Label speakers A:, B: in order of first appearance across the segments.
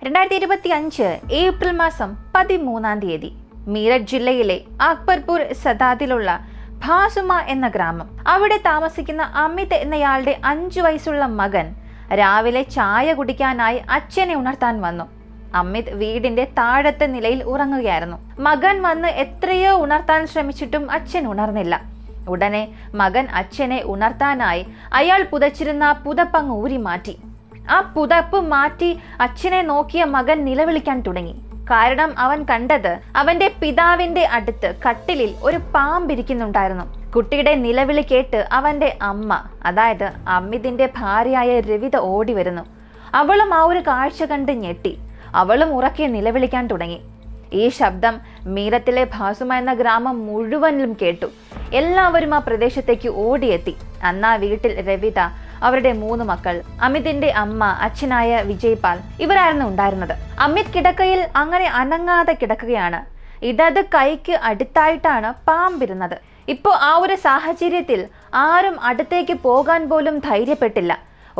A: 2025 April മാസം 13-ാം തീയതി മീററ്റ് ജില്ലയിലെ അക്ബർപൂർ സദാദിലുള്ള ഭാസുമ എന്ന ഗ്രാമം. അവിടെ താമസിക്കുന്ന അമിത് എന്നയാളുടെ 5 വയസ്സുള്ള മകൻ രാവിലെ ചായ കുടിക്കാനായി അച്ഛനെ ഉണർത്താൻ വന്നു. അമിത് വീടിന്റെ താഴത്തെ നിലയിൽ ഉറങ്ങുകയായിരുന്നു. മകൻ വന്ന് എത്രയോ ഉണർത്താൻ ശ്രമിച്ചിട്ടും അച്ഛൻ ഉണർന്നില്ല. ഉടനെ മകൻ അച്ഛനെ ഉണർത്താനായി അയാൾ പുതച്ചിരുന്ന പുതപ്പങ്ങ് ഊരി മാറ്റി. ആ പുതപ്പ് മാറ്റി അച്ഛനെ നോക്കിയ മകൻ നിലവിളിക്കാൻ തുടങ്ങി. കാരണം അവൻ കണ്ടത് അവന്റെ പിതാവിന്റെ അടുത്ത് കട്ടിലിൽ ഒരു പാമ്പിരിക്കുന്നുണ്ടായിരുന്നു. കുട്ടിയുടെ നിലവിളി കേട്ട് അവന്റെ അമ്മ, അതായത് അമിതിന്റെ ഭാര്യയായ രവിത ഓടി വരുന്നു. അവളും ആ ഒരു കാഴ്ച കണ്ട് ഞെട്ടി. അവളും ഉറക്കെ നിലവിളിക്കാൻ തുടങ്ങി. ഈ ശബ്ദം മീററ്റിലെ ഭാസുമ എന്ന ഗ്രാമം മുഴുവനിലും കേട്ടു. എല്ലാവരും ആ പ്രദേശത്തേക്ക് ഓടിയെത്തി. അന്ന് ആ വീട്ടിൽ രവിത, അവരുടെ 3 മക്കൾ, അമിതിന്റെ അമ്മ, അച്ഛനായ വിജയ്പാൽ ഇവരായിരുന്നു ഉണ്ടായിരുന്നത്. അമിത് കിടക്കയിൽ അങ്ങനെ അനങ്ങാതെ കിടക്കുകയാണ്. ഇടത് കൈക്ക് അടുത്തായിട്ടാണ് പാമ്പിരുന്നത്. ഇപ്പോ ആ ഒരു സാഹചര്യത്തിൽ ആരും അടുത്തേക്ക് പോകാൻ പോലും ധൈര്യപ്പെട്ടില്ല.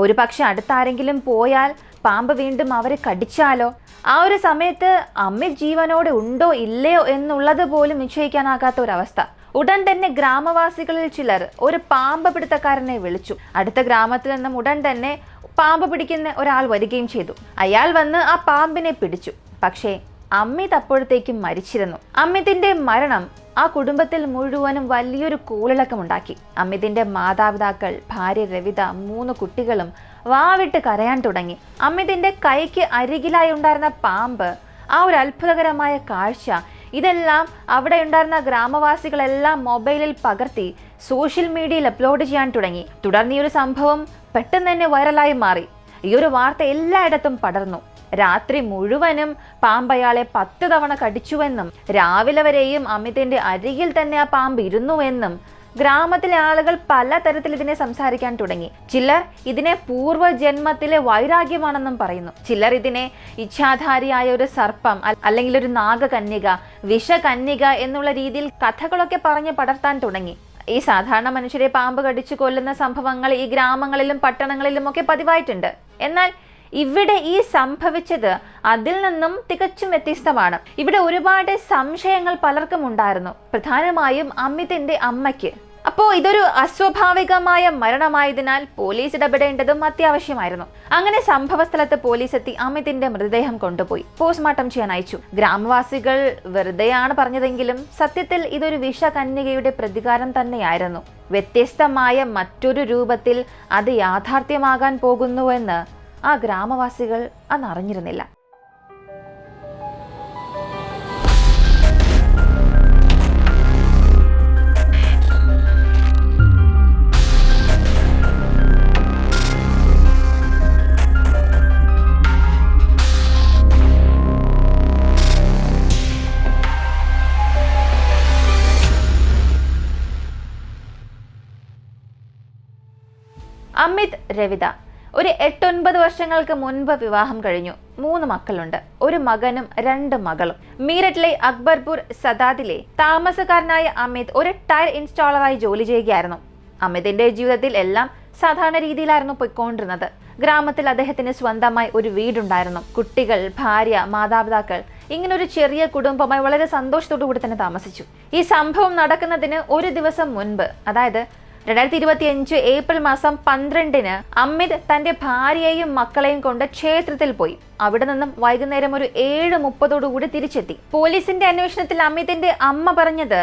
A: ഒരു പക്ഷെ അടുത്താരെങ്കിലും പോയാൽ പാമ്പ് വീണ്ടും അവരെ കടിച്ചാലോ? ആ ഒരു സമയത്ത് അമിത് ജീവനോടെ ഉണ്ടോ ഇല്ലയോ എന്നുള്ളത് പോലും നിശ്ചയിക്കാനാകാത്ത ഒരവസ്ഥ. ഉടൻ തന്നെ ഗ്രാമവാസികളിൽ ചിലർ ഒരു പാമ്പ് പിടുത്തക്കാരനെ വിളിച്ചു. അടുത്ത ഗ്രാമത്തിൽ നിന്നും ഉടൻ തന്നെ പാമ്പ് പിടിക്കുന്ന ഒരാൾ വരികയും ചെയ്തു. അയാൾ വന്ന് ആ പാമ്പിനെ പിടിച്ചു. പക്ഷേ അമിത് അപ്പോഴത്തേക്കും മരിച്ചിരുന്നു. അമിതിന്റെ മരണം ആ കുടുംബത്തിൽ മുഴുവനും വലിയൊരു കൂളിളക്കമുണ്ടാക്കി. അമിതിന്റെ മാതാപിതാക്കൾ, ഭാര്യ രവിത, 3 കുട്ടികളും വാവിട്ട് കരയാൻ തുടങ്ങി. അമിതിന്റെ കൈക്ക് അരികിലായി ഉണ്ടായിരുന്ന പാമ്പ്, ആ ഒരു അത്ഭുതകരമായ കാഴ്ച, ഇതെല്ലാം അവിടെ ഉണ്ടായിരുന്ന ഗ്രാമവാസികളെല്ലാം മൊബൈലിൽ പകർത്തി സോഷ്യൽ മീഡിയയിൽ അപ്ലോഡ് ചെയ്യാൻ തുടങ്ങി. തുടർന്ന് ഈ ഒരു സംഭവം പെട്ടെന്ന് തന്നെ വൈറലായി മാറി. ഈ ഒരു വാർത്ത എല്ലായിടത്തും പടർന്നു. രാത്രി മുഴുവനും പാമ്പ് അയാളെ 10 തവണ കടിച്ചുവെന്നും രാവിലെ വരെയും അമിതിന്റെ അരികിൽ തന്നെ ആ പാമ്പ് ഇരുന്നുവെന്നും ഗ്രാമത്തിലെ ആളുകൾ പലതരത്തിൽ ഇതിനെ സംസാരിക്കാൻ തുടങ്ങി. ചിലർ ഇതിനെ പൂർവ്വജന്മത്തിലെ വൈരാഗ്യമാണെന്നും പറയുന്നു. ചിലർ ഇതിനെ ഇച്ഛാധാരിയായ ഒരു സർപ്പം അല്ലെങ്കിൽ ഒരു നാഗകന്യക, വിഷകന്യക എന്നുള്ള രീതിയിൽ കഥകളൊക്കെ പറഞ്ഞ് പടർത്താൻ തുടങ്ങി. ഈ സാധാരണ മനുഷ്യരെ പാമ്പ് കടിച്ചു കൊല്ലുന്ന സംഭവങ്ങൾ ഈ ഗ്രാമങ്ങളിലും പട്ടണങ്ങളിലും ഒക്കെ പതിവായിട്ടുണ്ട്. എന്നാൽ ഇവിടെ ഈ സംഭവിച്ചത് അതിൽ നിന്നും തികച്ചും വ്യത്യസ്തമാണ്. ഇവിടെ ഒരുപാട് സംശയങ്ങൾ പലർക്കും ഉണ്ടായിരുന്നു, പ്രധാനമായും അമിതിന്റെ അമ്മയ്ക്ക്. അപ്പോൾ ഇതൊരു അസ്വാഭാവികമായ മരണമായതിനാൽ പോലീസ് ഇടപെടേണ്ടതും അത്യാവശ്യമായിരുന്നു. അങ്ങനെ സംഭവ സ്ഥലത്ത് പോലീസ് എത്തി അമിതിന്റെ മൃതദേഹം കൊണ്ടുപോയി പോസ്റ്റ്മോർട്ടം ചെയ്യാൻ അയച്ചു. ഗ്രാമവാസികൾ വെറുതെയാണ് പറഞ്ഞതെങ്കിലും സത്യത്തിൽ ഇതൊരു വിഷകന്യകയുടെ പ്രതികാരം തന്നെയായിരുന്നു. വ്യത്യസ്തമായ മറ്റൊരു രൂപത്തിൽ അത് യാഥാർത്ഥ്യമാകാൻ പോകുന്നുവെന്ന് ആ ഗ്രാമവാസികൾ അന്ന് അറിഞ്ഞിരുന്നില്ല. അമിത് രവിത ഒരു 8-9 വർഷങ്ങൾക്ക് മുൻപ് വിവാഹം കഴിഞ്ഞു. 3 മക്കളുണ്ട്. ഒരു മകനും 2 മകളും. മീററ്റിലെ അക്ബർപൂർ സദാദിലെ താമസക്കാരനായ അമിത് ഒരു ടയർ ഇൻസ്റ്റാളറായി ജോലി ചെയ്യുകയായിരുന്നു. അമിതിന്റെ ജീവിതത്തിൽ എല്ലാം സാധാരണ രീതിയിലായിരുന്നു പോയിക്കൊണ്ടിരുന്നത്. ഗ്രാമത്തിൽ അദ്ദേഹത്തിന് സ്വന്തമായി ഒരു വീടുണ്ടായിരുന്നു. കുട്ടികൾ, ഭാര്യ, മാതാപിതാക്കൾ, ഇങ്ങനൊരു ചെറിയ കുടുംബമായി വളരെ സന്തോഷത്തോടു കൂടി തന്നെ താമസിച്ചു. ഈ സംഭവം നടക്കുന്നതിന് ഒരു ദിവസം മുൻപ്, അതായത് 2025 ഏപ്രിൽ മാസം 12-ന് അമിത് തന്റെ ഭാര്യയെയും മക്കളെയും കൊണ്ട് ക്ഷേത്രത്തിൽ പോയി. അവിടെ നിന്നും വൈകുന്നേരം ഒരു 7:30 തിരിച്ചെത്തി. പോലീസിന്റെ അന്വേഷണത്തിൽ അമിതിന്റെ അമ്മ പറഞ്ഞത്,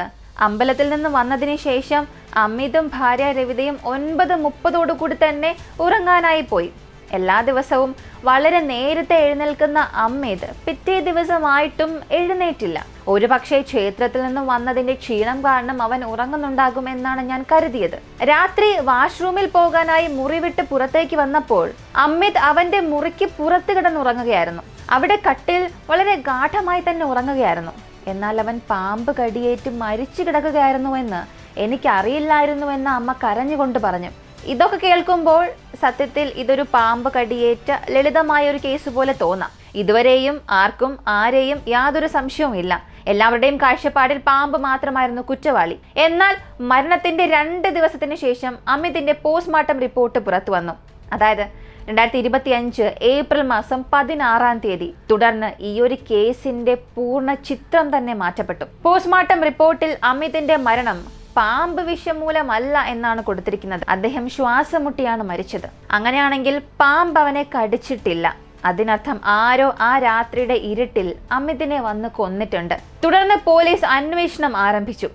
A: അമ്പലത്തിൽ നിന്ന് വന്നതിന് ശേഷം അമിതും ഭാര്യ രവിതയും 9:30 തന്നെ ഉറങ്ങാനായി പോയി. എല്ലാ ദിവസവും വളരെ നേരത്തെ എഴുന്നേൽക്കുന്ന അമിത് പിറ്റേ ദിവസമായിട്ടും എഴുന്നേറ്റില്ല. ഒരു പക്ഷേ ക്ഷേത്രത്തിൽ നിന്നും വന്നതിന്റെ ക്ഷീണം കാരണം അവൻ ഉറങ്ങുന്നുണ്ടാകും എന്നാണ് ഞാൻ കരുതിയത്. രാത്രി വാഷ്റൂമിൽ പോകാനായി മുറി വിട്ട് പുറത്തേക്ക് വന്നപ്പോൾ അമിത് അവന്റെ മുറിക്ക് പുറത്ത് കിടന്നുറങ്ങുകയായിരുന്നു. അവിടെ കട്ടിൽ വളരെ ഗാഠമായി തന്നെ ഉറങ്ങുകയായിരുന്നു. എന്നാൽ അവൻ പാമ്പ് കടിയേറ്റ് മരിച്ചു കിടക്കുകയായിരുന്നുവെന്ന് എനിക്കറിയില്ലായിരുന്നുവെന്ന് അമ്മ കരഞ്ഞുകൊണ്ട് പറഞ്ഞു. ഇതൊക്കെ കേൾക്കുമ്പോൾ സത്യത്തിൽ ഇതൊരു പാമ്പ് കടിയേറ്റ ലളിതമായ ഒരു കേസ് പോലെ തോന്നാം. ഇതുവരെയും ആർക്കും ആരെയും യാതൊരു സംശയവുമില്ല. എല്ലാവരുടെയും കാഴ്ചപ്പാടിൽ പാമ്പ് മാത്രമായിരുന്നു കുറ്റവാളി. എന്നാൽ മരണത്തിന്റെ 2 ദിവസത്തിന് ശേഷം അമിതിന്റെ പോസ്റ്റ്മോർട്ടം റിപ്പോർട്ട് പുറത്തു വന്നു. അതായത് 2025 ഏപ്രിൽ മാസം 16-ാം തീയതി. തുടർന്ന് ഈ ഒരു കേസിന്റെ പൂർണ്ണ ചിത്രം തന്നെ മാറ്റപ്പെട്ടു. പോസ്റ്റ്മോർട്ടം റിപ്പോർട്ടിൽ അമിതിന്റെ മരണം പാമ്പ് വിഷം മൂലമല്ല എന്നാണ് കൊടുത്തിരിക്കുന്നത്. അദ്ദേഹം ശ്വാസം മുട്ടിയാണ് മരിച്ചത്. അങ്ങനെയാണെങ്കിൽ പാമ്പ് അവനെ കടിച്ചിട്ടില്ല. അതിനർത്ഥം ആരോ ആ രാത്രിയുടെ ഇരുട്ടിൽ അമിതിനെ വന്ന് കൊന്നിട്ടുണ്ട്. തുടർന്ന് പോലീസ് അന്വേഷണം ആരംഭിച്ചു.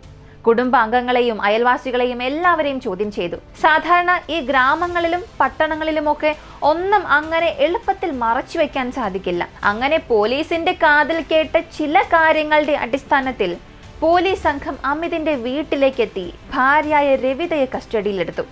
A: കുടുംബാംഗങ്ങളെയും അയൽവാസികളെയും എല്ലാവരെയും ചോദ്യം ചെയ്തു. സാധാരണ ഈ ഗ്രാമങ്ങളിലും പട്ടണങ്ങളിലുമൊക്കെ ഒന്നും അങ്ങനെ എളുപ്പത്തിൽ മറച്ചു വെക്കാൻ സാധിക്കില്ല. അങ്ങനെ പോലീസിന്റെ കാതിൽ കേട്ട ചില കാര്യങ്ങളുടെ അടിസ്ഥാനത്തിൽ പോലീസ് സംഘം അമിതിന്റെ വീട്ടിലേക്കെത്തി ഭാര്യയായ രവിതയെ കസ്റ്റഡിയിലെടുത്തു.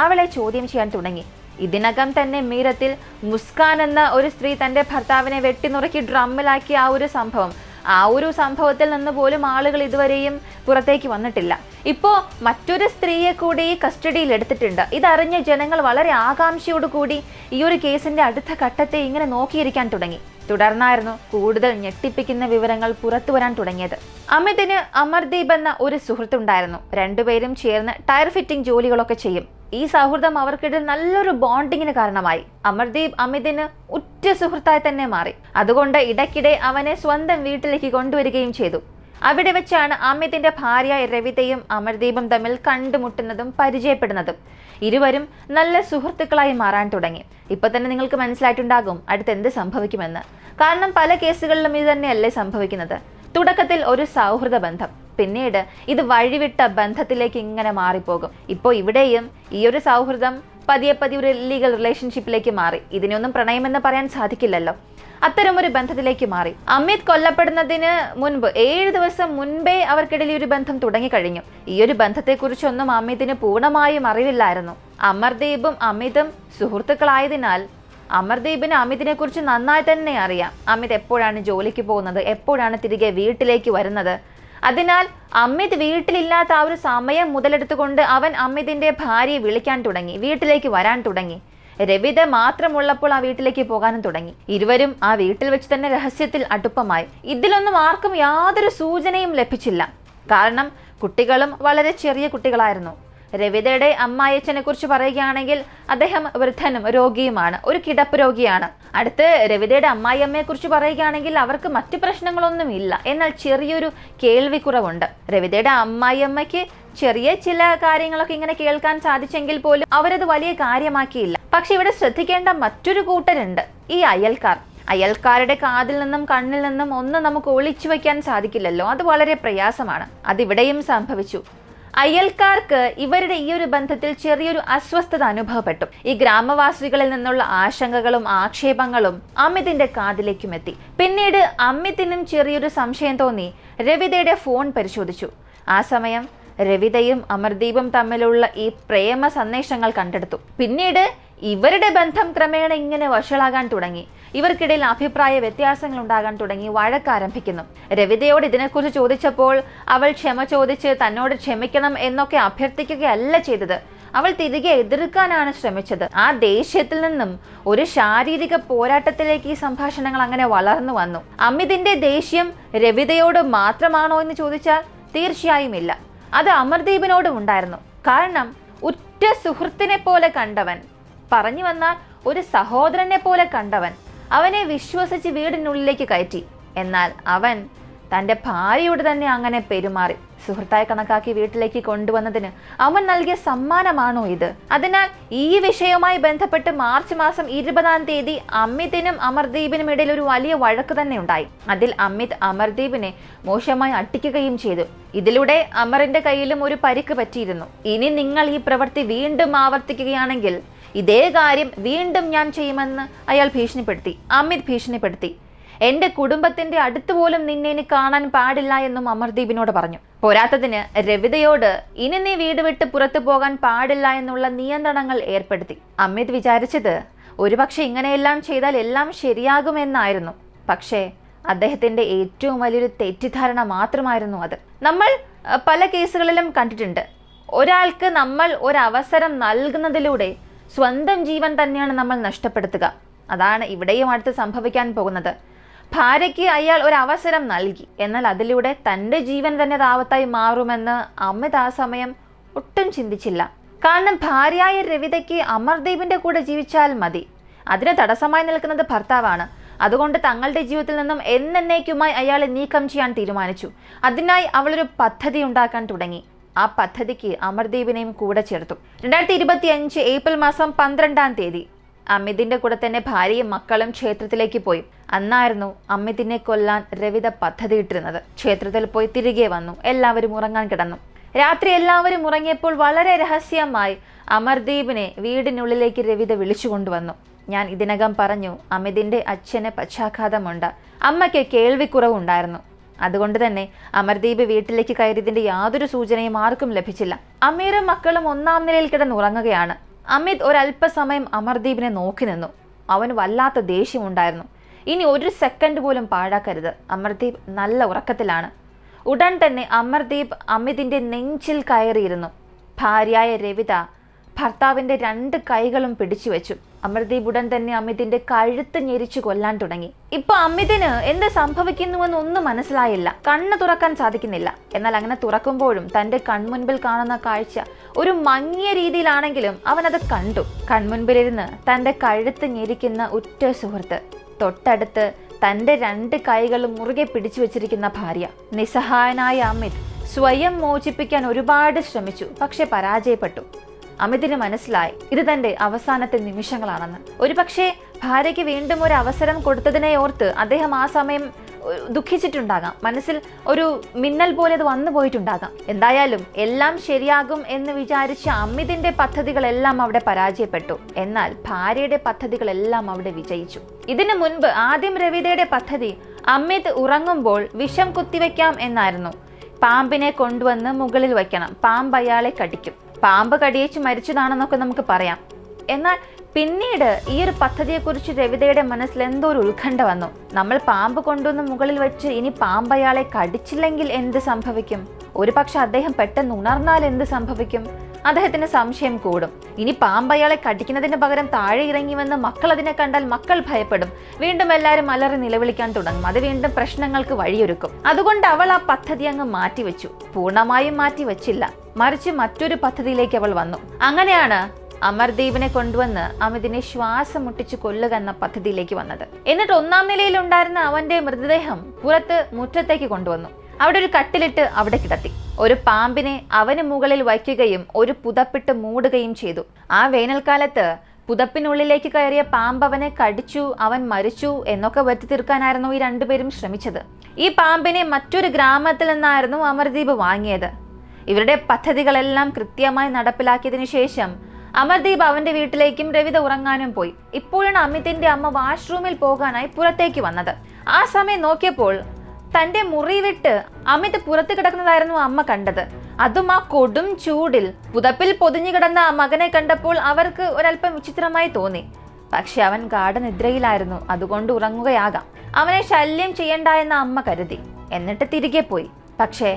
A: അവളെ ചോദ്യം ചെയ്യാൻ തുടങ്ങി. ഇതിനകം തന്നെ മീറത്തിൽ മുസ്കാൻ എന്ന ഒരു സ്ത്രീ തന്റെ ഭർത്താവിനെ വെട്ടിനുറുക്കി ഡ്രമ്മിലാക്കിയ ആ ഒരു സംഭവത്തിൽ നിന്ന് പോലും ആളുകൾ ഇതുവരെയും പുറത്തേക്ക് വന്നിട്ടില്ല. ഇപ്പോ മറ്റൊരു സ്ത്രീയെ കൂടി കസ്റ്റഡിയിൽ എടുത്തിട്ടുണ്ട്. ഇതറിഞ്ഞ ജനങ്ങൾ വളരെ ആകാംക്ഷയോടു കൂടി ഈ ഒരു കേസിന്റെ അടുത്ത ഘട്ടത്തെ ഇങ്ങനെ നോക്കിയിരിക്കാൻ തുടങ്ങി. തുടർന്നായിരുന്നു കൂടുതൽ ഞെട്ടിപ്പിക്കുന്ന വിവരങ്ങൾ പുറത്തു വരാൻ തുടങ്ങിയത്. അമിതിന് അമർദീപ് എന്ന ഒരു സുഹൃത്തുണ്ടായിരുന്നു. രണ്ടുപേരും ചേർന്ന് ടയർ ഫിറ്റിംഗ് ജോലികളൊക്കെ ചെയ്യും. ഈ സൗഹൃദം അവർക്കിടയിൽ നല്ലൊരു ബോണ്ടിങ്ങിന് കാരണമായി. അമർദീപ് അമിതിന് ഉറ്റ സുഹൃത്തായി തന്നെ മാറി. അതുകൊണ്ട് ഇടയ്ക്കിടെ അവനെ സ്വന്തം വീട്ടിലേക്ക് കൊണ്ടുവരികയും ചെയ്തു. അവിടെ വെച്ചാണ് അമിതിന്റെ ഭാര്യ രവിതയും അമർദീപും തമ്മിൽ കണ്ടുമുട്ടുന്നതും പരിചയപ്പെടുന്നതും. ഇരുവരും നല്ല സുഹൃത്തുക്കളായി മാറാൻ തുടങ്ങി. ഇപ്പൊ തന്നെ നിങ്ങൾക്ക് മനസ്സിലായിട്ടുണ്ടാകും അടുത്ത് എന്ത് സംഭവിക്കുമെന്ന്. കാരണം പല കേസുകളിലും ഇത് തന്നെയല്ലേ സംഭവിക്കുന്നത്. തുടക്കത്തിൽ ഒരു സൗഹൃദ ബന്ധം, പിന്നീട് ഇത് വഴിവിട്ട ബന്ധത്തിലേക്ക് ഇങ്ങനെ മാറിപ്പോകും. ഇപ്പോൾ ഇവിടെയും ഈ ഒരു സൗഹൃദം പതിയെ ഒരു ഇല്ലീഗൽ റിലേഷൻഷിപ്പിലേക്ക് മാറി. ഇതിനൊന്നും പ്രണയമെന്ന് പറയാൻ സാധിക്കില്ലല്ലോ. അത്തരമൊരു ബന്ധത്തിലേക്ക് മാറി. അമിത് കൊല്ലപ്പെടുന്നതിന് മുൻപ് 7 ദിവസം മുൻപേ അവർക്കിടയിൽ ഒരു ബന്ധം തുടങ്ങിക്കഴിഞ്ഞു. ഈ ഒരു ബന്ധത്തെക്കുറിച്ചൊന്നും അമിതിന് പൂർണ്ണമായും അറിവില്ലായിരുന്നു. അമർദീപും അമിതും സുഹൃത്തുക്കളായതിനാൽ അമർദീപിന് അമിതിനെ കുറിച്ച് നന്നായി തന്നെ അറിയാം. അമിത് എപ്പോഴാണ് ജോലിക്ക് പോകുന്നത്, എപ്പോഴാണ് തിരികെ വീട്ടിലേക്ക് വരുന്നത്. അതിനാൽ അമിത് വീട്ടിലില്ലാത്ത ആ ഒരു സമയം മുതലെടുത്തുകൊണ്ട് അവൻ അമിതിന്റെ ഭാര്യയെ വിളിക്കാൻ തുടങ്ങി, വീട്ടിലേക്ക് വരാൻ തുടങ്ങി. രവിത മാത്രമുള്ളപ്പോൾ ആ വീട്ടിലേക്ക് പോകാനും തുടങ്ങി. ഇരുവരും ആ വീട്ടിൽ വെച്ച് തന്നെ രഹസ്യത്തിൽ അടുപ്പമായി. ഇതിലൊന്നും ആർക്കും യാതൊരു സൂചനയും ലഭിച്ചില്ല. കാരണം കുട്ടികളും വളരെ ചെറിയ കുട്ടികളായിരുന്നു. രവിതയുടെ അമ്മായച്ചനെ കുറിച്ച് പറയുകയാണെങ്കിൽ അദ്ദേഹം വൃദ്ധനും രോഗിയുമാണ്, ഒരു കിടപ്പ് രോഗിയാണ്. അടുത്ത് രവിതയുടെ അമ്മായിയമ്മയെ കുറിച്ച് പറയുകയാണെങ്കിൽ അവർക്ക് മറ്റു പ്രശ്നങ്ങളൊന്നും ഇല്ല, എന്നാൽ ചെറിയൊരു കേൾവിക്കുറവുണ്ട്. രവിതയുടെ അമ്മായിയമ്മയ്ക്ക് ചെറിയ ചില കാര്യങ്ങളൊക്കെ ഇങ്ങനെ കേൾക്കാൻ സാധിച്ചെങ്കിൽ പോലും അവരത് വലിയ കാര്യമാക്കിയില്ല. പക്ഷെ ഇവിടെ ശ്രദ്ധിക്കേണ്ട മറ്റൊരു കൂട്ടരുണ്ട്, ഈ അയൽക്കാർ. അയൽക്കാരുടെ കാതിൽ നിന്നും കണ്ണിൽ നിന്നും ഒന്നും നമുക്ക് ഒളിച്ചു വയ്ക്കാൻ സാധിക്കില്ലല്ലോ. അത് വളരെ പ്രയാസമാണ്. അതിവിടെയും സംഭവിച്ചു. അയൽക്കാർക്ക് ഇവരുടെ ഈ ഒരു ബന്ധത്തിൽ ചെറിയൊരു അസ്വസ്ഥത അനുഭവപ്പെട്ടു. ഈ ഗ്രാമവാസികളിൽ നിന്നുള്ള ആശങ്കകളും ആക്ഷേപങ്ങളും അമിതിന്റെ കാതിലേക്കും എത്തി. പിന്നീട് അമിതിനും ചെറിയൊരു സംശയം തോന്നി. രവിതയുടെ ഫോൺ പരിശോധിച്ചു. ആ സമയം രവിതയും അമർദീപും തമ്മിലുള്ള ഈ പ്രേമ സന്ദേശങ്ങൾ കണ്ടെടുത്തു. പിന്നീട് ഇവരുടെ ബന്ധം ക്രമേണ ഇങ്ങനെ വഷളാകാൻ തുടങ്ങി. ഇവർക്കിടയിൽ അഭിപ്രായ വ്യത്യാസങ്ങൾ ഉണ്ടാകാൻ തുടങ്ങി. വഴക്കാരംഭിക്കുന്നു. രവിതയോട് ഇതിനെക്കുറിച്ച് ചോദിച്ചപ്പോൾ അവൾ ക്ഷമ ചോദിച്ച് തന്നോട് ക്ഷമിക്കണം എന്നൊക്കെ അഭ്യർത്ഥിക്കുകയല്ല ചെയ്തത്. അവൾ തിരികെ എതിർക്കാനാണ് ശ്രമിച്ചത്. ആ ദേഷ്യത്തിൽ നിന്നും ഒരു ശാരീരിക പോരാട്ടത്തിലേക്ക് ഈ സംഭാഷണങ്ങൾ അങ്ങനെ വളർന്നു വന്നു. അമിതിന്റെ ദേഷ്യം രവിതയോട് മാത്രമാണോ എന്ന് ചോദിച്ചാൽ തീർച്ചയായും ഇല്ല. അത് അമർദീപിനോടും ഉണ്ടായിരുന്നു. കാരണം ഉറ്റ സുഹൃത്തിനെ പോലെ കണ്ടവൻ, പറഞ്ഞു വന്നാൽ ഒരു സഹോദരനെ പോലെ കണ്ടവൻ അവനെ വിശ്വസിച്ച് വീടിനുള്ളിലേക്ക് കയറ്റി. എന്നാൽ അവൻ തൻ്റെ ഭാര്യയോട് തന്നെ അങ്ങനെ പെരുമാറി. സുഹൃത്തായി കണക്കാക്കി വീട്ടിലേക്ക് കൊണ്ടുവന്നതിന് അവൻ നൽകിയ സമ്മാനമാണോ ഇത്? അതിനാൽ ഈ വിഷയവുമായി ബന്ധപ്പെട്ട് മാർച്ച് മാസം 20-ാം തീയതി അമിതിനും അമർദീപിനും ഇടയിൽ ഒരു വലിയ വഴക്ക് തന്നെ ഉണ്ടായി. അതിൽ അമിത് അമർദീപിനെ മോശമായി അട്ടിക്കുകയും ചെയ്തു. ഇതിലൂടെ അമറിന്റെ കയ്യിലും ഒരു പരിക്ക് പറ്റിയിരുന്നു. ഇനി നിങ്ങൾ ഈ പ്രവൃത്തി വീണ്ടും ആവർത്തിക്കുകയാണെങ്കിൽ ഇതേ കാര്യം വീണ്ടും ഞാൻ ചെയ്യുമെന്ന് അയാൾ ഭീഷണിപ്പെടുത്തി. അമിത് ഭീഷണിപ്പെടുത്തി. എന്റെ കുടുംബത്തിന്റെ അടുത്തുപോലും നിന്നെ ഇനി കാണാൻ പാടില്ല എന്നും അമർദീപിനോട് പറഞ്ഞു. പോരാത്തതിന് രവിതയോട് ഇനി നീ വീട് വിട്ട് പുറത്തു പോകാൻ പാടില്ല എന്നുള്ള നിയന്ത്രണങ്ങൾ ഏർപ്പെടുത്തി. അമിത് വിചാരിച്ചത് ഒരുപക്ഷെ ഇങ്ങനെയെല്ലാം ചെയ്താൽ എല്ലാം ശരിയാകുമെന്നായിരുന്നു. പക്ഷേ അദ്ദേഹത്തിന്റെ ഏറ്റവും വലിയൊരു തെറ്റിദ്ധാരണ മാത്രമായിരുന്നു അത്. നമ്മൾ പല കേസുകളിലും കണ്ടിട്ടുണ്ട്, ഒരാൾക്ക് നമ്മൾ ഒരവസരം നൽകുന്നതിലൂടെ സ്വന്തം ജീവൻ തന്നെയാണ് നമ്മൾ നഷ്ടപ്പെടുത്തുക. അതാണ് ഇവിടെയും അടുത്ത് സംഭവിക്കാൻ പോകുന്നത്. ഭാര്യയ്ക്ക് അയാൾ ഒരു അവസരം നൽകി, എന്നാൽ അതിലൂടെ തൻ്റെ ജീവൻ തന്നെ ആപത്തായി മാറുമെന്ന് അമിത് ആ സമയം ഒട്ടും ചിന്തിച്ചില്ല. കാരണം ഭാര്യയായ രവിതയ്ക്ക് അമർദീപിന്റെ കൂടെ ജീവിച്ചാൽ മതി. അതിന് തടസ്സമായി നിൽക്കുന്നത് ഭർത്താവാണ്. അതുകൊണ്ട് തങ്ങളുടെ ജീവിതത്തിൽ നിന്നും എന്നേക്കുമായി അയാളെ നീക്കം ചെയ്യാൻ തീരുമാനിച്ചു. അതിനായി അവളൊരു പദ്ധതി ഉണ്ടാക്കാൻ തുടങ്ങി. ആ പദ്ധതിക്ക് അമർദീപിനെയും കൂടെ ചേർത്തു. 2025 ഏപ്രിൽ മാസം 12-ാം തീയതി അമിതിന്റെ കൂടെ തന്നെ ഭാര്യയും മക്കളും ക്ഷേത്രത്തിലേക്ക് പോയി. അന്നായിരുന്നു അമിതിനെ കൊല്ലാൻ രവിത പദ്ധതിയിട്ടിരുന്നത്. ക്ഷേത്രത്തിൽ പോയി തിരികെ വന്നു. എല്ലാവരും ഉറങ്ങാൻ കിടന്നു. രാത്രി എല്ലാവരും ഉറങ്ങിയപ്പോൾ വളരെ രഹസ്യമായി അമർദീപിനെ വീടിനുള്ളിലേക്ക് രവിത വിളിച്ചു കൊണ്ടുവന്നു. ഞാൻ ഇതിനകം പറഞ്ഞു, അമിതിന്റെ അച്ഛന് പക്ഷാഘാതമുണ്ട്, അമ്മയ്ക്ക് കേൾവിക്കുറവുണ്ടായിരുന്നു. അതുകൊണ്ട് തന്നെ അമർദീപ് വീട്ടിലേക്ക് കയറിയതിന്റെ യാതൊരു സൂചനയും ആർക്കും ലഭിച്ചില്ല. അമീറും മക്കളും 1-ാം നിലയിൽ കിടന്നുറങ്ങുകയാണ്. അമിത് ഒരല്പസമയം അമർദീപിനെ നോക്കി നിന്നു. അവന് വല്ലാത്ത ദേഷ്യമുണ്ടായിരുന്നു. ഇനി ഒരു സെക്കൻഡ് പോലും പാഴാക്കരുത്. അമർദീപ് നല്ല ഉറക്കത്തിലാണ്. ഉടൻ തന്നെ അമർദീപ് അമിതിന്റെ നെഞ്ചിൽ കയറിയിരുന്നു. ഭാര്യയായ രവിത ഭർത്താവിന്റെ 2 കൈകളും പിടിച്ചു വെച്ചു. അമർദീപ് ഉടൻ തന്നെ അമിതിന്റെ കഴുത്ത് ഞെരിച്ചു കൊല്ലാൻ തുടങ്ങി. ഇപ്പൊ അമിതിന് എന്ത് സംഭവിക്കുന്നുവെന്നൊന്നും മനസ്സിലായില്ല. കണ്ണ് തുറക്കാൻ സാധിക്കുന്നില്ല. എന്നാൽ അങ്ങനെ തുറക്കുമ്പോഴും തന്റെ കൺമുൻപിൽ കാണുന്ന കാഴ്ച ഒരു മങ്ങിയ രീതിയിലാണെങ്കിലും അവനത് കണ്ടു. കൺമുൻപിലിരുന്ന് തന്റെ കഴുത്ത് ഞെരിക്കുന്ന ഉറ്റ സുഹൃത്ത്, തൊട്ടടുത്ത് തന്റെ 2 കൈകളും മുറുകെ പിടിച്ചു വെച്ചിരിക്കുന്ന ഭാര്യ. നിസ്സഹായനായ അമിത് സ്വയം മോചിപ്പിക്കാൻ ഒരുപാട് ശ്രമിച്ചു. പക്ഷെ പരാജയപ്പെട്ടു. അമിതിന് മനസ്സിലായി ഇത് തന്റെ അവസാനത്തെ നിമിഷങ്ങളാണെന്ന്. ഒരുപക്ഷെ ഭാര്യയ്ക്ക് വീണ്ടും ഒരു അവസരം കൊടുത്തതിനെ ഓർത്ത് അദ്ദേഹം ആ സമയം ദുഃഖിച്ചിട്ടുണ്ടാകാം. മനസ്സിൽ ഒരു മിന്നൽ പോലെ അത് വന്നു പോയിട്ടുണ്ടാകാം. എന്തായാലും എല്ലാം ശരിയാകും എന്ന് വിചാരിച്ച അമിതിന്റെ പദ്ധതികളെല്ലാം അവിടെ പരാജയപ്പെട്ടു. എന്നാൽ ഭാര്യയുടെ പദ്ധതികളെല്ലാം അവിടെ വിജയിച്ചു. ഇതിനു മുൻപ് ആദ്യം രവിതയുടെ പദ്ധതി അമിത് ഉറങ്ങുമ്പോൾ വിഷം കുത്തിവെക്കാം എന്നായിരുന്നു. പാമ്പിനെ കൊണ്ടുവന്ന് മുകളിൽ വയ്ക്കണം, പാമ്പ് അയാളെ കടിക്കും, പാമ്പ് കടിയേച്ച് മരിച്ചതാണെന്നൊക്കെ നമുക്ക് പറയാം. എന്നാൽ പിന്നീട് ഈ ഒരു പദ്ധതിയെക്കുറിച്ച് രവിതയുടെ മനസ്സിൽ എന്തോ ഒരു ഉത്കണ്ഠ വന്നു. നമ്മൾ പാമ്പ് കൊണ്ടുവന്ന് മുകളിൽ വെച്ച് ഇനി പാമ്പ് അയാളെ കടിച്ചില്ലെങ്കിൽ എന്ത് സംഭവിക്കും? ഒരുപക്ഷെ അദ്ദേഹം പെട്ടെന്ന് ഉണർന്നാൽ എന്ത് സംഭവിക്കും? അദ്ദേഹത്തിന് സംശയം കൂടും. ഇനി പാമ്പ് അയാളെ കടിക്കുന്നതിന് പകരം താഴെ ഇറങ്ങിവെന്ന് മക്കൾ അതിനെ കണ്ടാൽ മക്കൾ ഭയപ്പെടും. വീണ്ടും എല്ലാവരും അലറി നിലവിളിക്കാൻ തുടങ്ങും. അത് വീണ്ടും പ്രശ്നങ്ങൾക്ക് വഴിയൊരുക്കും. അതുകൊണ്ട് അവൾ ആ പദ്ധതി അങ്ങ് മാറ്റിവെച്ചു. പൂർണ്ണമായും മാറ്റിവെച്ചില്ല, മറിച്ച് മറ്റൊരു പദ്ധതിയിലേക്ക് അവൾ വന്നു. അങ്ങനെയാണ് അമർദീപിനെ കൊണ്ടുവന്ന് അമിതിനെ ശ്വാസം മുട്ടിച്ചു കൊല്ലുക എന്ന പദ്ധതിയിലേക്ക് വന്നത്. എന്നിട്ട് 1-ാം നിലയിലുണ്ടായിരുന്ന അവന്റെ മൃതദേഹം പുറത്ത് മുറ്റത്തേക്ക് കൊണ്ടുവന്നു. അവിടെ ഒരു കട്ടിലിട്ട് അവിടെ കിടത്തി. ഒരു പാമ്പിനെ അവന് മുകളിൽ വയ്ക്കുകയും ഒരു പുതപ്പിട്ട് മൂടുകയും ചെയ്തു. ആ വേനൽക്കാലത്ത് പുതപ്പിനുള്ളിലേക്ക് കയറിയ പാമ്പ് അവനെ കടിച്ചു, അവൻ മരിച്ചു എന്നൊക്കെ വരുത്തി തീർക്കാനായിരുന്നു ഈ 2 പേരും ശ്രമിച്ചത്. ഈ പാമ്പിനെ മറ്റൊരു ഗ്രാമത്തിൽ നിന്നായിരുന്നു അമർദീപ് വാങ്ങിയത്. ഇവരുടെ പദ്ധതികളെല്ലാം കൃത്യമായി നടപ്പിലാക്കിയതിനു ശേഷം അമർദീപ് അവന്റെ വീട്ടിലേക്കും രവിത ഉറങ്ങാനും പോയി. ഇപ്പോഴാണ് അമിതിന്റെ അമ്മ വാഷ്റൂമിൽ പോകാനായി പുറത്തേക്ക് വന്നത്. ആ സമയം നോക്കിയപ്പോൾ തന്റെ മുറി വിട്ട് അമിത് പുറത്ത് കിടക്കുന്നതായിരുന്നു അമ്മ കണ്ടത്. അതും ആ കൊടും ചൂടിൽ പുതപ്പിൽ പൊതിഞ്ഞു കിടന്ന മകനെ കണ്ടപ്പോൾ അവർക്ക് ഒരല്പം വിചിത്രമായി തോന്നി. പക്ഷെ അവൻ ഗാഢനിദ്രയിലായിരുന്നു, അതുകൊണ്ട് ഉറങ്ങുകയാകാം. അവനെ ശല്യം ചെയ്യണ്ട എന്ന അമ്മ കരുതി. എന്നിട്ട് തിരികെ പോയി. പക്ഷേ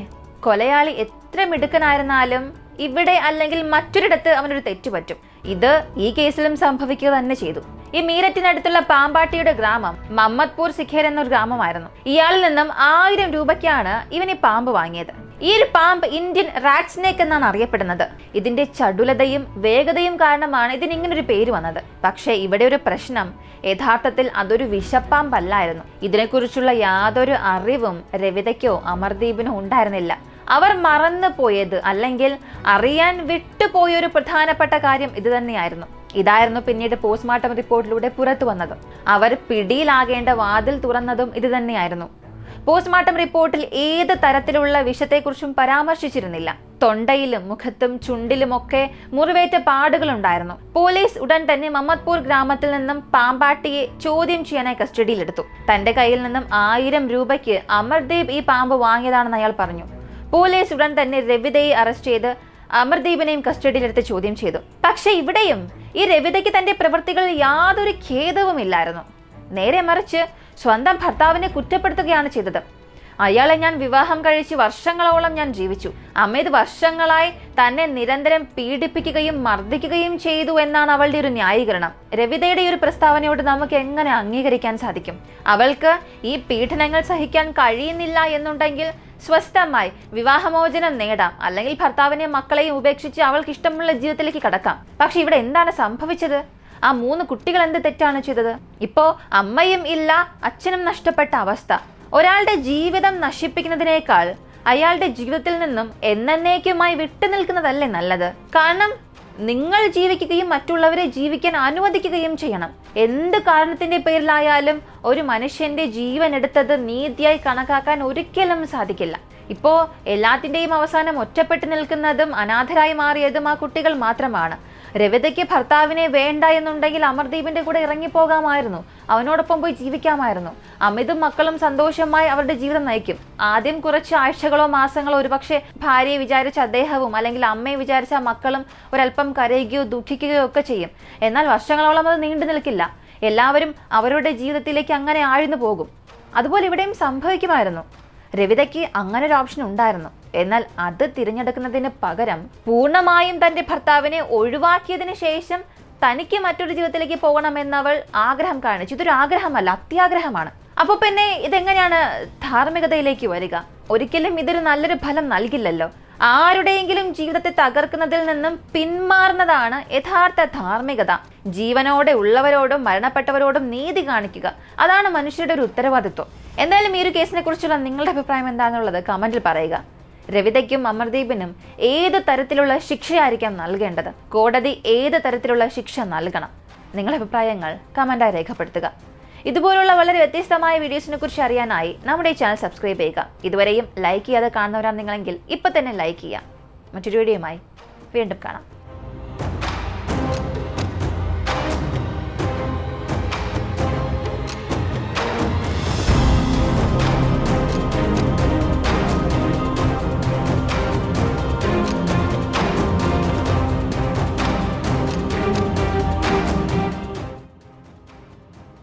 A: കൊലയാളി എത്ര മിടുക്കനായിരുന്നാലും ഇവിടെ അല്ലെങ്കിൽ മറ്റൊരിടത്ത് അവനൊരു തെറ്റുപറ്റും. ഇത് ഈ കേസിലും സംഭവിക്കുക തന്നെ ചെയ്തു. ഈ മീററ്റിനടുത്തുള്ള പാമ്പാട്ടിയുടെ ഗ്രാമം മമ്മദ്പൂർ സിഖേർ എന്നൊരു ഗ്രാമമായിരുന്നു. ഇയാളിൽ നിന്നും 1000 രൂപയ്ക്കാണ് ഇവൻ ഈ പാമ്പ് വാങ്ങിയത്. ഈ ഒരു പാമ്പ് ഇന്ത്യൻ റാറ്റ് സ്നേക്ക് എന്നാണ് അറിയപ്പെടുന്നത്. ഇതിന്റെ ചടുലതയും വേഗതയും കാരണമാണ് ഇതിന് ഇങ്ങനൊരു പേര് വന്നത്. പക്ഷേ ഇവിടെ ഒരു പ്രശ്നം, യഥാർത്ഥത്തിൽ അതൊരു വിഷപ്പാമ്പല്ലായിരുന്നു. ഇതിനെക്കുറിച്ചുള്ള യാതൊരു അറിവും രവിതയ്ക്കോ അമർദീപിനോ ഉണ്ടായിരുന്നില്ല. അവർ മറന്നു പോയത് അല്ലെങ്കിൽ അറിയാൻ വിട്ടുപോയൊരു പ്രധാനപ്പെട്ട കാര്യം ഇത് തന്നെയായിരുന്നു. ഇതായിരുന്നു പിന്നീട് പോസ്റ്റ്മോർട്ടം റിപ്പോർട്ടിലൂടെ പുറത്തു വന്നത്. അവർ പിടിയിലാകേണ്ട വാതിൽ തുറന്നതും ഇത് തന്നെയായിരുന്നു. പോസ്റ്റ്മോർട്ടം റിപ്പോർട്ടിൽ ഏത് തരത്തിലുള്ള വിഷത്തെക്കുറിച്ചും പരാമർശിച്ചിരുന്നില്ല. തൊണ്ടയിലും മുഖത്തും ചുണ്ടിലുമൊക്കെ മുറിവേറ്റ പാടുകൾ ഉണ്ടായിരുന്നു. പോലീസ് ഉടൻ തന്നെ മമ്മദ്പൂർ ഗ്രാമത്തിൽ നിന്നും പാമ്പാട്ടിയെ ചോദ്യം ചെയ്യാനായി കസ്റ്റഡിയിലെടുത്തു. തന്റെ കയ്യിൽ നിന്നും 1000 രൂപയ്ക്ക് അമർദീപ് ഈ പാമ്പ് വാങ്ങിയതാണെന്ന് അയാൾ പറഞ്ഞു. പോലീസ് ഉടൻ തന്നെ രവിതയെ അറസ്റ്റ് ചെയ്ത് അമർദീപിനെയും കസ്റ്റഡിയിലെടുത്ത് ചോദ്യം ചെയ്തു. പക്ഷെ ഇവിടെയും ഈ രവിതയ്ക്ക് തന്റെ പ്രവൃത്തികളിൽ യാതൊരു ഖേദവുമില്ലായിരുന്നു. നേരെ മറിച്ച് സ്വന്തം ഭർത്താവിനെ കുറ്റപ്പെടുത്തുകയാണ് ചെയ്തത്. അയാളെ ഞാൻ വിവാഹം കഴിച്ച് വർഷങ്ങളോളം ഞാൻ ജീവിച്ചു. അമിത് വർഷങ്ങളായി തന്നെ നിരന്തരം പീഡിപ്പിക്കുകയും മർദ്ദിക്കുകയും ചെയ്തു എന്നാണ് അവളുടെ ഒരു ന്യായീകരണം. രവിതയുടെ ഒരു പ്രസ്താവനയോട് നമുക്ക് എങ്ങനെ അംഗീകരിക്കാൻ സാധിക്കും? അവൾക്ക് ഈ പീഡനങ്ങൾ സഹിക്കാൻ കഴിയുന്നില്ല എന്നുണ്ടെങ്കിൽ സ്വസ്ഥമായി വിവാഹമോചനം നേടാം, അല്ലെങ്കിൽ ഭർത്താവിനെയും മക്കളെയും ഉപേക്ഷിച്ച് അവൾക്ക് ഇഷ്ടമുള്ള ജീവിതത്തിലേക്ക് കടക്കാം. പക്ഷെ ഇവിടെ എന്താണ് സംഭവിച്ചത്? ആ 3 കുട്ടികൾ എന്ത് തെറ്റാണ് ചെയ്തത്? ഇപ്പോ അമ്മയും ഇല്ല, അച്ഛനും നഷ്ടപ്പെട്ട അവസ്ഥ. ഒരാളുടെ ജീവിതം നശിപ്പിക്കുന്നതിനേക്കാൾ അയാളുടെ ജീവിതത്തിൽ നിന്നും എന്നേക്കുമായി വിട്ടുനിൽക്കുന്നതല്ലേ നല്ലത്? കാരണം നിങ്ങൾ ജീവിക്കുകയും മറ്റുള്ളവരെ ജീവിക്കാൻ അനുവദിക്കുകയും ചെയ്യണം. എന്ത് കാരണത്തിന്റെ പേരിലായാലും ഒരു മനുഷ്യന്റെ ജീവൻ എടുത്തത് നീതിയായി കണക്കാക്കാൻ ഒരിക്കലും സാധിക്കില്ല. ഇപ്പോ എല്ലാത്തിന്റെയും അവസാനം ഒറ്റപ്പെട്ടു നിൽക്കുന്നതും അനാഥരായി മാറിയതും ആ കുട്ടികൾ മാത്രമാണ്. രവിതയ്ക്ക് ഭർത്താവിനെ വേണ്ട എന്നുണ്ടെങ്കിൽ അമർദീപിന്റെ കൂടെ ഇറങ്ങിപ്പോകാമായിരുന്നു, അവനോടൊപ്പം പോയി ജീവിക്കാമായിരുന്നു. അമിതും മക്കളും സന്തോഷമായി അവരുടെ ജീവിതം നയിക്കും. ആദ്യം കുറച്ച് ആഴ്ചകളോ മാസങ്ങളോ ഒരുപക്ഷെ ഭാര്യയെ വിചാരിച്ച അദ്ദേഹവും അല്ലെങ്കിൽ അമ്മയെ വിചാരിച്ച മക്കളും ഒരല്പം കരയുകയോ ദുഃഖിക്കുകയോ ഒക്കെ ചെയ്യും. എന്നാൽ വർഷങ്ങളോളം അത് നീണ്ടു നിൽക്കില്ല. എല്ലാവരും അവരുടെ ജീവിതത്തിലേക്ക് അങ്ങനെ ആഴ്ന്നു പോകും. അതുപോലെ ഇവിടെയും സംഭവിക്കുമായിരുന്നു. രവിതയ്ക്ക് അങ്ങനെ ഒരു ഓപ്ഷൻ ഉണ്ടായിരുന്നു. എന്നാൽ അത് തിരഞ്ഞെടുക്കുന്നതിന് പകരം പൂർണ്ണമായും തന്റെ ഭർത്താവിനെ ഒഴിവാക്കിയതിനു ശേഷം തനിക്ക് മറ്റൊരു ജീവിതത്തിലേക്ക് പോകണമെന്നവൾ ആഗ്രഹം കാണിച്ചു. ഇതൊരു ആഗ്രഹമല്ല, അത്യാഗ്രഹമാണ്. അപ്പൊ പിന്നെ ഇതെങ്ങനെയാണ് ധാർമ്മികതയിലേക്ക് വരിക? ഒരിക്കലും ഇതൊരു നല്ലൊരു ഫലം നൽകില്ലല്ലോ. ആരുടെയെങ്കിലും ജീവിതത്തെ തകർക്കുന്നതിൽ നിന്നും പിന്മാറുന്നതാണ് യഥാർത്ഥ ധാർമ്മികത. ജീവനോടെ ഉള്ളവരോടും മരണപ്പെട്ടവരോടും നീതി കാണിക്കുക, അതാണ് മനുഷ്യരുടെ ഒരു ഉത്തരവാദിത്വം. എന്തായാലും ഈ ഒരു കേസിനെ കുറിച്ചുള്ള നിങ്ങളുടെ അഭിപ്രായം എന്താണെന്നുള്ളത് കമന്റിൽ പറയുക. രവിതയ്ക്കും അമർദീപിനും ഏത് തരത്തിലുള്ള ശിക്ഷയായിരിക്കാം നൽകേണ്ടത്? കോടതി ഏത് തരത്തിലുള്ള ശിക്ഷ നൽകണം? നിങ്ങളുടെ അഭിപ്രായങ്ങൾ കമന്റായി രേഖപ്പെടുത്തുക. ഇതുപോലുള്ള വളരെ വ്യത്യസ്തമായ വീഡിയോസിനെ കുറിച്ച് അറിയാനായി നമ്മുടെ ഈ ചാനൽ സബ്സ്ക്രൈബ് ചെയ്യുക. ഇതുവരെയും ലൈക്ക് ചെയ്യാതെ കാണുന്നവരാണ് നിങ്ങളെങ്കിൽ ഇപ്പം തന്നെ ലൈക്ക് ചെയ്യുക. മറ്റൊരു വീഡിയോയുമായി വീണ്ടും കാണാം.